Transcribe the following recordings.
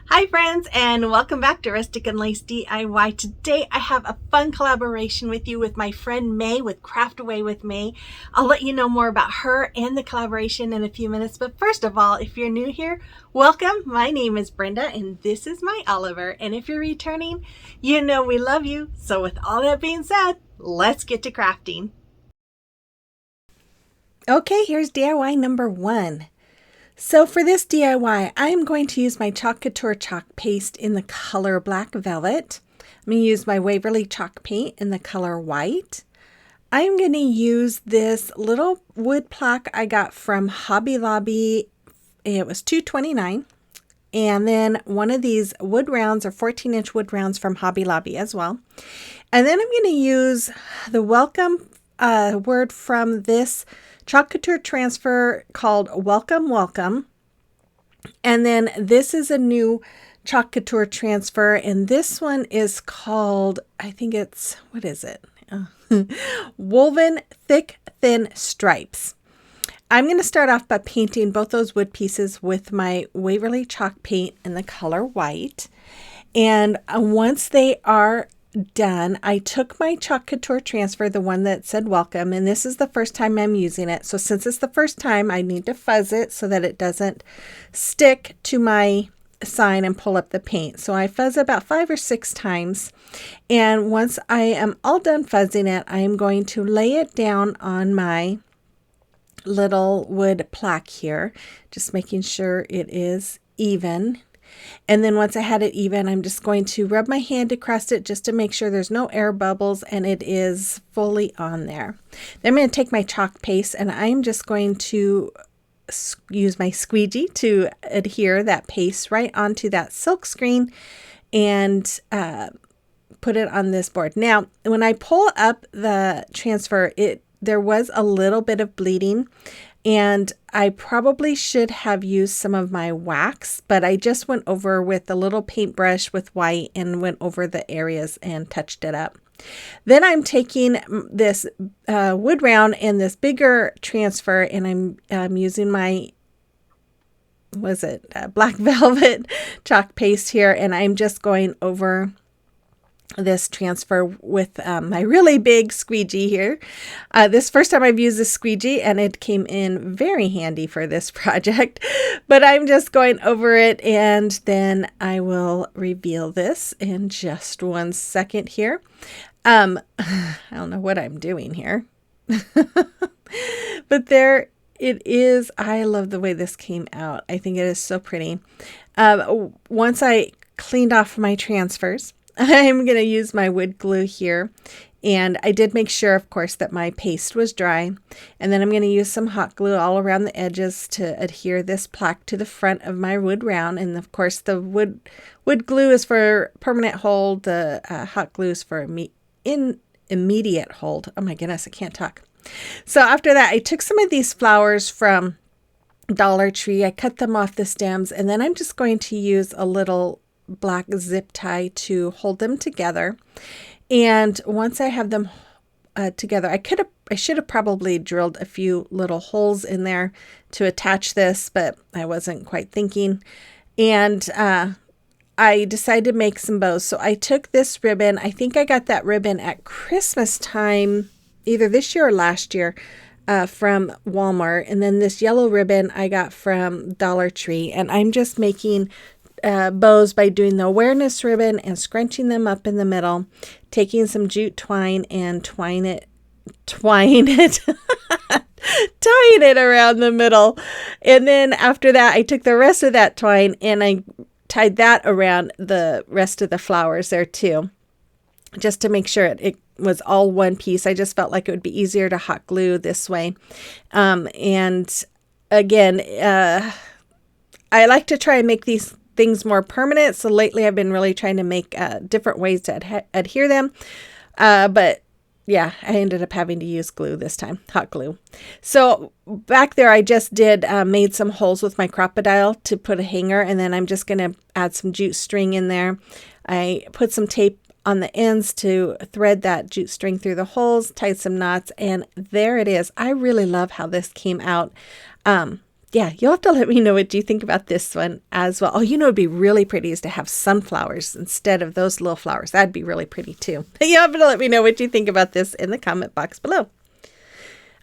Hi friends, and welcome back to Rustic and Lace DIY. Today I have a fun collaboration with you with my friend Mae with Craft Away with Mae. I'll let you know more about her and the collaboration in a few minutes, but first of all, if you're new here, welcome. My name is Brenda and this is my Oliver, and if you're returning, you know we love you. So with all that being said, let's get to crafting. Okay, here's DIY number 1. So for this DIY, I'm going to use my Chalk Couture chalk paste in the color Black Velvet. I'm going to use my Waverly chalk paint in the color White. I'm going to use this little wood plaque I got from Hobby Lobby. It was $2.29. And then one of these wood rounds or 14-inch wood rounds from Hobby Lobby as well. And then I'm going to use the welcome word from this Chalk Couture transfer called Welcome Welcome. And then this is a new Chalk Couture transfer, and this one is called, I think it's, what is it? Woven Thick Thin Stripes. I'm going to start off by painting both those wood pieces with my Waverly chalk paint in the color White. And once they are done, I took my Chalk Couture transfer, the one that said welcome, and this is the first time I'm using it. So since it's the first time, I need to fuzz it so that it doesn't stick to my sign and pull up the paint. So I fuzz it about 5 or 6 times. And once I am all done fuzzing it, I am going to lay it down on my little wood plaque here, just making sure it is even. And then once I had it even, I'm just going to rub my hand across it just to make sure there's no air bubbles and it is fully on there. Then I'm going to take my chalk paste and I'm just going to use my squeegee to adhere that paste right onto that silk screen and put it on this board. Now, when I pull up the transfer, there was a little bit of bleeding. And I probably should have used some of my wax, but I just went over with a little paintbrush with white and went over the areas and touched it up. Then I'm taking this wood round and this bigger transfer, and I'm using my, Black Velvet chalk paste here, and I'm just going over this transfer with my really big squeegee here. This first time I've used this squeegee, and it came in very handy for this project, but I'm just going over it, and then I will reveal this in just 1 second here. I don't know what I'm doing here, but there it is. I love the way this came out. I think it is so pretty. Once I cleaned off my transfers, I'm going to use my wood glue here, and I did make sure, of course, that my paste was dry, and then I'm going to use some hot glue all around the edges to adhere this plaque to the front of my wood round, and of course the wood glue is for permanent hold, the hot glue is for immediate hold. Oh my goodness, I can't talk. So after that, I took some of these flowers from Dollar Tree, I cut them off the stems, and then I'm just going to use a little black zip tie to hold them together. And once I have them together, I should have probably drilled a few little holes in there to attach this, but I wasn't quite thinking. And I decided to make some bows. So I took this ribbon. I think I got that ribbon at Christmas time, either this year or last year, from Walmart. And then this yellow ribbon I got from Dollar Tree. And I'm just making bows by doing the awareness ribbon and scrunching them up in the middle, taking some jute twine and tying it around the middle. And then after that, I took the rest of that twine and I tied that around the rest of the flowers there too, just to make sure it was all one piece. I just felt like it would be easier to hot glue this way. And again, I like to try and make these things more permanent. So lately I've been really trying to make different ways to adhere them. But yeah, I ended up having to use glue this time, hot glue. So back there, I just made some holes with my crocodile to put a hanger. And then I'm just going to add some jute string in there. I put some tape on the ends to thread that jute string through the holes, tied some knots, and there it is. I really love how this came out. yeah, you'll have to let me know what you think about this one as well. Oh, you know, it'd be really pretty is to have sunflowers instead of those little flowers. That'd be really pretty too. You'll have to let me know what you think about this in the comment box below.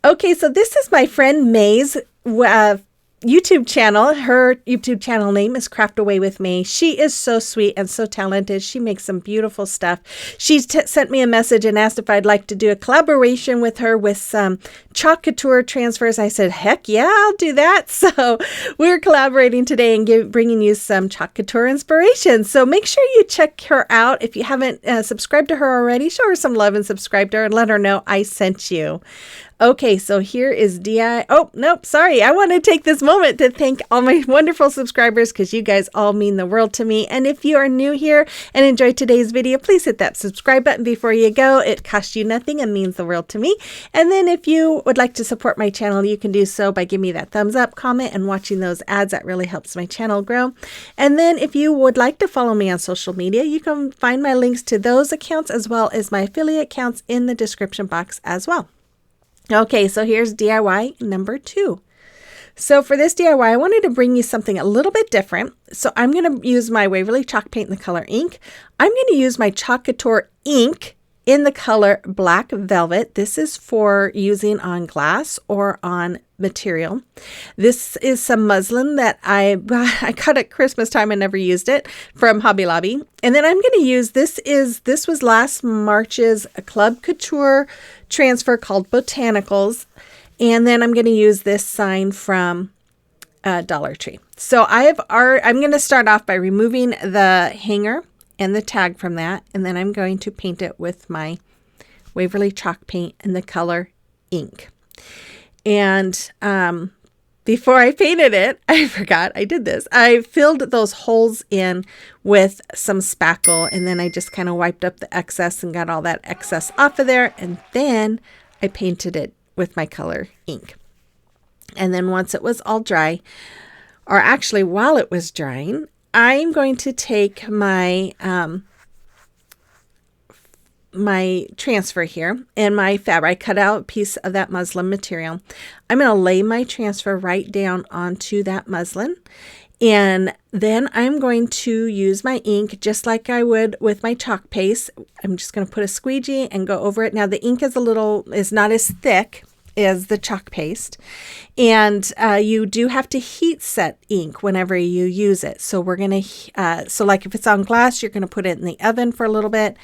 Okay, so this is my friend Mae's YouTube channel. Her YouTube channel name is Craft Away with Mae. She is so sweet and so talented. She makes some beautiful stuff. She sent me a message and asked if I'd like to do a collaboration with her with some Chalk Couture transfers. I said, heck yeah, I'll do that. So we're collaborating today and bringing you some Chalk Couture inspiration. So make sure you check her out. If you haven't subscribed to her already, show her some love and subscribe to her and let her know I sent you. Okay, so here is Oh, nope, sorry. I want to take this moment to thank all my wonderful subscribers because you guys all mean the world to me. And if you are new here and enjoyed today's video, please hit that subscribe button before you go. It costs you nothing and means the world to me. And then if you would like to support my channel, you can do so by giving me that thumbs up, comment, and watching those ads. That really helps my channel grow. And then if you would like to follow me on social media, you can find my links to those accounts as well as my affiliate accounts in the description box as well. Okay, so here's DIY number 2. So for this DIY, I wanted to bring you something a little bit different. So I'm going to use my Waverly chalk paint in the color ink. I'm going to use my Chalk Couture ink in the color Black Velvet. This is for using on glass or on material. This is some muslin that I got at Christmas time and never used it from Hobby Lobby. And then I'm going to use this was last March's Club Couture transfer called Botanicals. And then I'm going to use this sign from Dollar Tree. So I'm going to start off by removing the hanger and the tag from that. And then I'm going to paint it with my Waverly chalk paint in the color ink. And before I painted it, I forgot I did this. I filled those holes in with some spackle, and then I just kind of wiped up the excess and got all that excess off of there. And then I painted it with my color ink. And then once it was all dry, or actually while it was drying, I'm going to take my my transfer here and my fabric. I cut out a piece of that muslin material. I'm going to lay my transfer right down onto that muslin. And then I'm going to use my ink just like I would with my chalk paste. I'm just going to put a squeegee and go over it. Now the ink is not as thick as the chalk paste. And you do have to heat set ink whenever you use it. So we're going to, so like if it's on glass, you're going to put it in the oven for a little bit.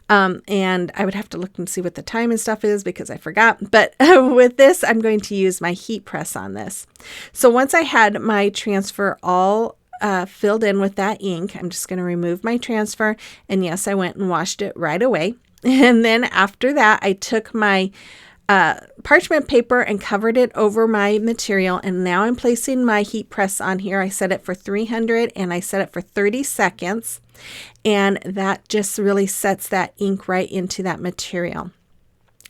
And I would have to look and see what the time and stuff is because I forgot. But with this, I'm going to use my heat press on this. So once I had my transfer all filled in with that ink, I'm just going to remove my transfer. And yes, I went and washed it right away. And then after that, I took my parchment paper and covered it over my material. And now I'm placing my heat press on here. I set it for 300 and I set it for 30 seconds. And that just really sets that ink right into that material.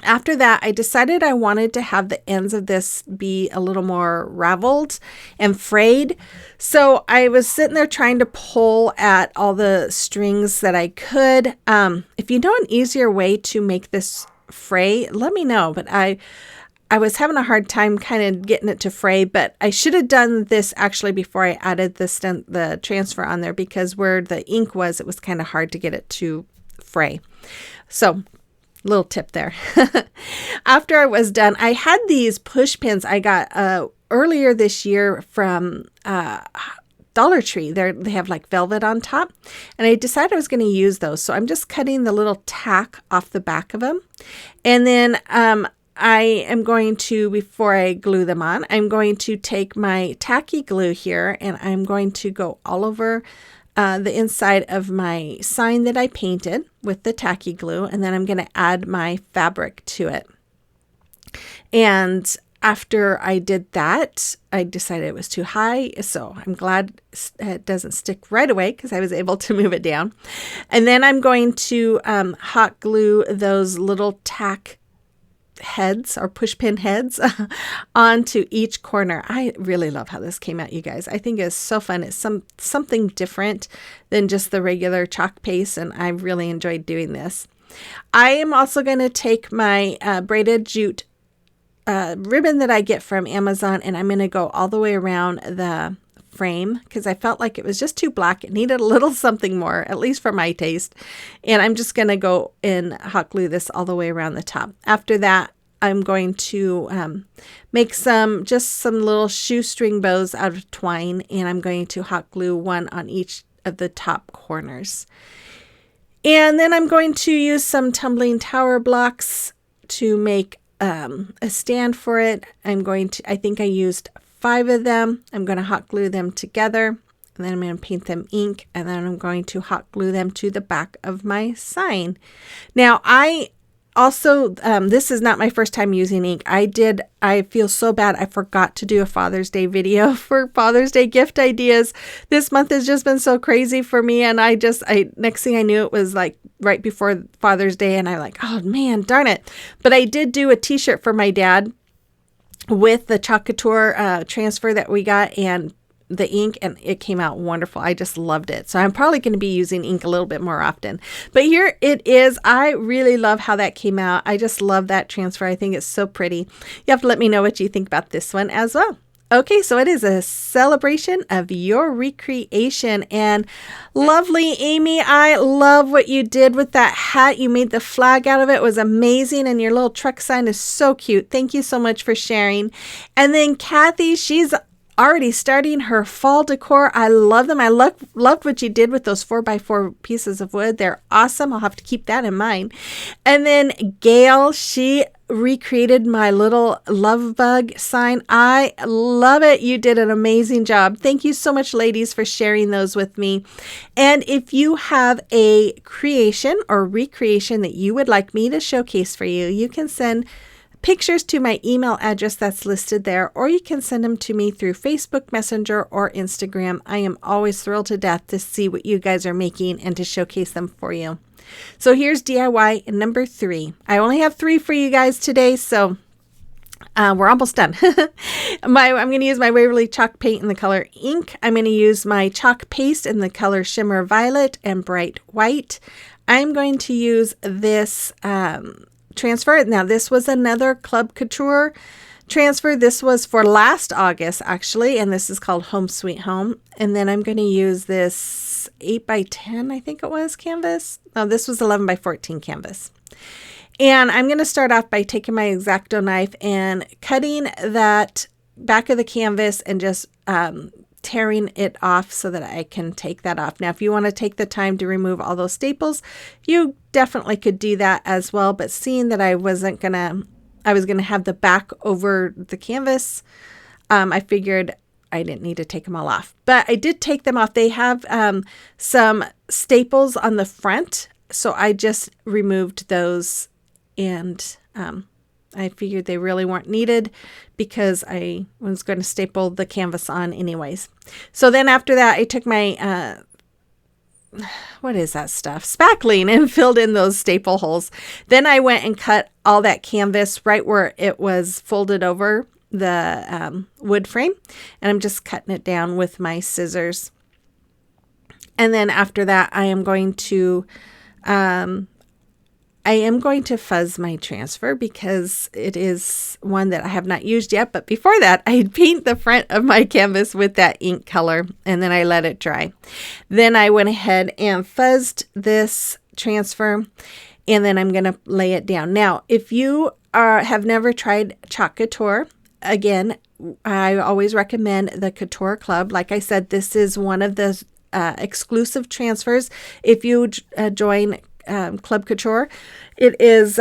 After that, I decided I wanted to have the ends of this be a little more raveled and frayed. So I was sitting there trying to pull at all the strings that I could. If you know an easier way to make this fray, let me know. But I was having a hard time kind of getting it to fray, but I should have done this actually before I added the transfer on there because where the ink was, it was kind of hard to get it to fray. So little tip there. After I was done, I had these push pins I got earlier this year from Dollar Tree. They have like velvet on top, and I decided I was going to use those. So I'm just cutting the little tack off the back of them. And then I am going to, before I glue them on, I'm going to take my tacky glue here and I'm going to go all over the inside of my sign that I painted with the tacky glue. And then I'm going to add my fabric to it. And after I did that, I decided it was too high. So I'm glad it doesn't stick right away because I was able to move it down. And then I'm going to hot glue those little tack heads or push pin heads onto each corner. I really love how this came out, you guys. I think it's so fun. It's something different than just the regular chalk paste, and I really enjoyed doing this. I am also going to take my braided jute ribbon that I get from Amazon, and I'm going to go all the way around the frame because I felt like it was just too black. It needed a little something more, at least for my taste. And I'm just going to go and hot glue this all the way around the top. After that, I'm going to make some little shoestring bows out of twine, and I'm going to hot glue one on each of the top corners. And then I'm going to use some tumbling tower blocks to make a stand for it. I think I used 5 of them. I'm going to hot glue them together, and then I'm going to paint them ink, and then I'm going to hot glue them to the back of my sign. Now, I also, this is not my first time using ink. I feel so bad. I forgot to do a Father's Day video for Father's Day gift ideas. This month has just been so crazy for me. And next thing I knew, it was like right before Father's Day. And I'm like, oh man, darn it. But I did do a t-shirt for my dad with the Chalk Couture transfer that we got and the ink, and it came out wonderful. I just loved it. So I'm probably going to be using ink a little bit more often. But here it is. I really love how that came out. I just love that transfer. I think it's so pretty. You have to let me know what you think about this one as well. Okay, so it is a celebration of your recreation. And lovely Amy, I love what you did with that hat. You made the flag out of it. It was amazing. And your little truck sign is so cute. Thank you so much for sharing. And then Kathy, she's already starting her fall decor. I love them. I loved what you did with those 4x4 pieces of wood. They're awesome. I'll have to keep that in mind. And then Gail, she recreated my little love bug sign. I love it. You did an amazing job. Thank you so much, ladies, for sharing those with me. And if you have a creation or recreation that you would like me to showcase for you, you can send pictures to my email address that's listed there, or you can send them to me through Facebook Messenger or Instagram. I am always thrilled to death to see what you guys are making and to showcase them for you. So here's DIY number 3. I only have 3 for you guys today, so we're almost done. I'm going to use my Waverly chalk paint in the color ink. I'm going to use my chalk paste in the color Shimmer Violet and Bright White. I'm going to use this transfer. Now, this was another Club Couture transfer. This was for last August, actually, and this is called Home Sweet Home. And then I'm going to use this 8x10, I think it was, canvas. No, this was 11x14 canvas. And I'm going to start off by taking my X-Acto knife and cutting that back of the canvas and just tearing it off so that I can take that off. Now, if you want to take the time to remove all those staples, you definitely could do that as well. But seeing that I was going to have the back over the canvas, I figured I didn't need to take them all off. But I did take them off. They have some staples on the front, so I just removed those, and I figured they really weren't needed because I was going to staple the canvas on anyways. So then after that, I took my, what is that stuff? Spackling, and filled in those staple holes. Then I went and cut all that canvas right where it was folded over the wood frame. And I'm just cutting it down with my scissors. And then after that, I am going to fuzz my transfer because it is one that I have not used yet. But before that, I paint the front of my canvas with that ink color, and then I let it dry. Then I went ahead and fuzzed this transfer, and then I'm going to lay it down. Now, if you have never tried Chalk Couture, again, I always recommend the Couture Club. Like I said, this is one of the exclusive transfers. If you join Club Couture, it is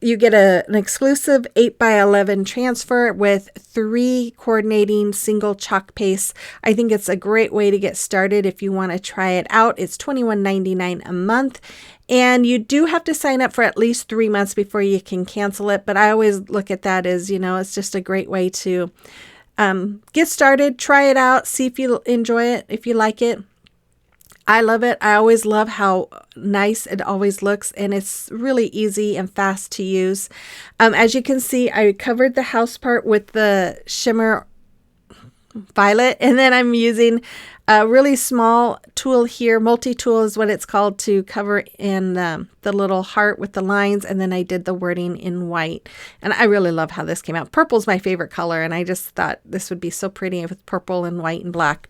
you get an exclusive 8x11 transfer with 3 coordinating single chalk pastes. I think it's a great way to get started if you want to try it out. It's $21.99 a month, and you do have to sign up for at least 3 months before you can cancel it. But I always look at that as, it's just a great way to get started, try it out, see if you enjoy it, if you like it. I love it. I always love how nice it always looks, and it's really easy and fast to use. As you can see, I covered the house part with the shimmer. violet. And then I'm using a really small tool here. Multi-tool is what it's called, to cover in the little heart with the lines. And then I did the wording in white. And I really love how this came out. Purple's my favorite color. And I just thought this would be so pretty with purple and white and black.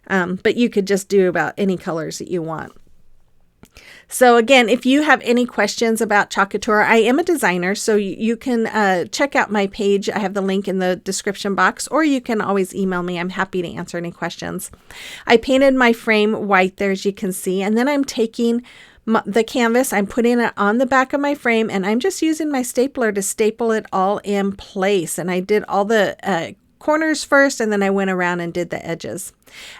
But you could just do about any colors that you want. So again, if you have any questions about Chalk Couture, I am a designer, so you can check out my page. I have the link in the description box, or you can always email me. I'm happy to answer any questions. I painted my frame white there, as you can see, and then I'm taking the canvas, I'm putting it on the back of my frame, and I'm just using my stapler to staple it all in place. And I did all the corners first, and then I went around and did the edges.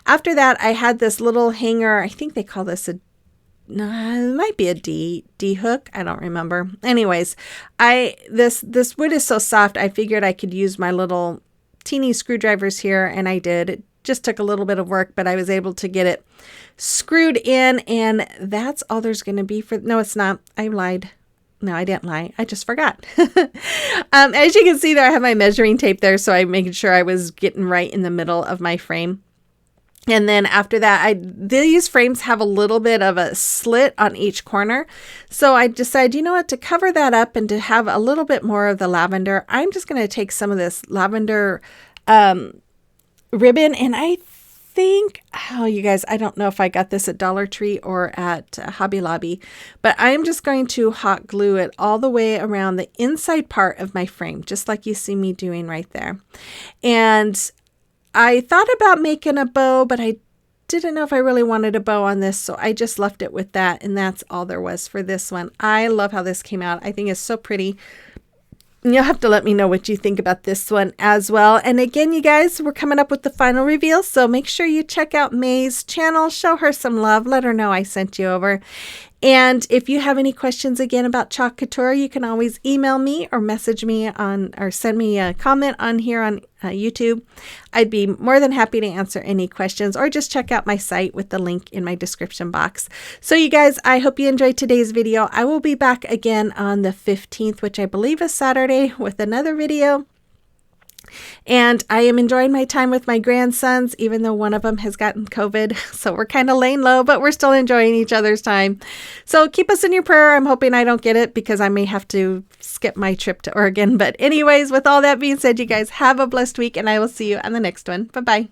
After that, I had this little hanger. I think they call this no, it might be a D hook. I don't remember. Anyways, this wood is so soft, I figured I could use my little teeny screwdrivers here, and I did. It just took a little bit of work, but I was able to get it screwed in, and that's all there's going to be for. No, it's not. I lied. No, I didn't lie. I just forgot. As you can see there, I have my measuring tape there, so I'm making sure I was getting right in the middle of my frame. And then after that, these frames have a little bit of a slit on each corner. So I decided, you know what, to cover that up and to have a little bit more of the lavender, I'm just going to take some of this lavender ribbon. And I think, oh, you guys, I don't know if I got this at Dollar Tree or at Hobby Lobby, but I'm just going to hot glue it all the way around the inside part of my frame, just like you see me doing right there. And I thought about making a bow, but I didn't know if I really wanted a bow on this, so I just left it with that, and that's all there was for this one. I love how this came out. I think it's so pretty. You'll have to let me know what you think about this one as well. And again, you guys, we're coming up with the final reveal, so make sure you check out Mae's channel. Show her some love. Let her know I sent you over. And if you have any questions again about Chalk Couture, you can always email me or message me on, or send me a comment on here on YouTube. I'd be more than happy to answer any questions, or just check out my site with the link in my description box. So you guys, I hope you enjoyed today's video. I will be back again on the 15th, which I believe is Saturday, with another video. And I am enjoying my time with my grandsons, even though one of them has gotten COVID. So we're kind of laying low, but we're still enjoying each other's time. So keep us in your prayer. I'm hoping I don't get it, because I may have to skip my trip to Oregon. But anyways, with all that being said, you guys have a blessed week, and I will see you on the next one. Bye-bye.